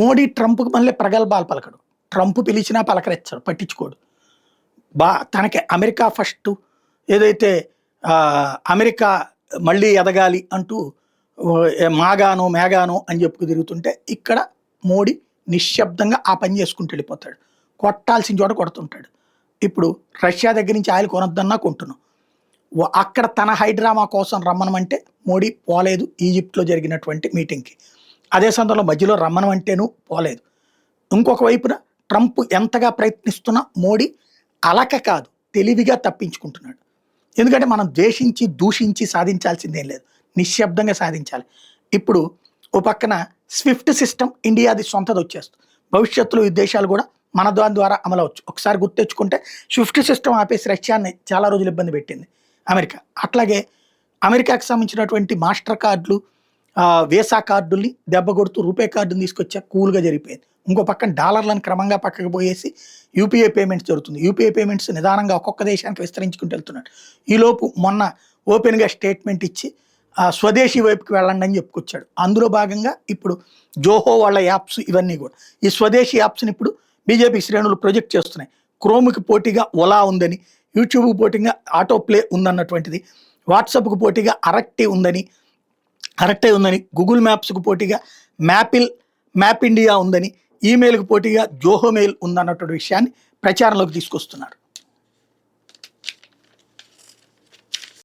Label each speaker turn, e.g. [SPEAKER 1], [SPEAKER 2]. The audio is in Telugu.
[SPEAKER 1] మోడీ ట్రంప్కి మళ్ళీ ప్రగల్భాలు పలకడు. ట్రంప్ పిలిచినా పలకరించడు, పట్టించుకోడు. తనకి అమెరికా ఫస్ట్, ఏదైతే అమెరికా మళ్ళీ ఎదగాలి అంటూ మాగానో మేఘానో అని చెప్పుకు తిరుగుతుంటే ఇక్కడ మోడీ నిశ్శబ్దంగా ఆ పని చేసుకుంటూ వెళ్ళిపోతాడు. కొట్టాల్సిన చోట కొడుతుంటాడు. ఇప్పుడు రష్యా దగ్గర నుంచి ఆయిల్ కొనొద్దన్నా కొంటున్నాం. అక్కడ తన హైడ్రామా కోసం రమ్మనమంటే మోడీ పోలేదు ఈజిప్ట్లో జరిగినటువంటి మీటింగ్కి. అదే సందర్భంలో మధ్యలో రమ్మనమంటేనూ పోలేదు. ఇంకొక వైపున ట్రంప్ ఎంతగా ప్రయత్నిస్తున్నా మోడీ అలక కాదు, తెలివిగా తప్పించుకుంటున్నాడు. ఎందుకంటే మనం ద్వేషించి దూషించి సాధించాల్సిందేం లేదు, నిశ్శబ్దంగా సాధించాలి. ఇప్పుడు ఓ పక్కన స్విఫ్ట్ సిస్టమ్ ఇండియాది సొంతది వచ్చేస్తుంది. భవిష్యత్తులో ఈ దేశాలు కూడా మన దాని ద్వారా అమలవచ్చు. ఒకసారి గుర్తెచ్చుకుంటే స్విఫ్ట్ సిస్టమ్ ఆపేసి రష్యాని చాలా రోజులు ఇబ్బంది పెట్టింది అమెరికా. అట్లాగే అమెరికాకి సంబంధించినటువంటి మాస్టర్ కార్డులు, వీసా కార్డుల్ని దెబ్బ కొడుతూ రూపే కార్డుని తీసుకొచ్చా కూల్గా జరిగిపోయింది. ఇంకో పక్కన డాలర్లను క్రమంగా పక్కకు పోయేసి యూపీఐ పేమెంట్స్ జరుగుతుంది. యూపీఐ పేమెంట్స్ నిదానంగా ఒక్కొక్క దేశానికి విస్తరించుకుంటూ వెళ్తున్నాడు. ఈలోపు మొన్న ఓపెన్గా స్టేట్మెంట్ ఇచ్చి స్వదేశీ వైపుకి వెళ్ళండి అని చెప్పుకొచ్చాడు. అందులో భాగంగా ఇప్పుడు జోహో వాళ్ళ యాప్స్ ఇవన్నీ కూడా ఈ స్వదేశీ యాప్స్ని ఇప్పుడు బీజేపీ శ్రేణులు ప్రొజెక్ట్ చేస్తున్నాయి. క్రోమ్కి పోటీగా ఓలా ఉందని, యూట్యూబ్కి పోటీగా ఆటో ప్లే ఉందన్నటువంటిది, వాట్సాప్కి పోటీగా అరట్టే ఉందని, గూగుల్ మ్యాప్స్కి పోటీగా మ్యాప్ ఇండియా ఉందని, ఈమెయిల్కి పోటీగా జోహో మెయిల్ ఉందన్నటువంటి విషయాన్ని ప్రచారంలోకి తీసుకొస్తున్నారు.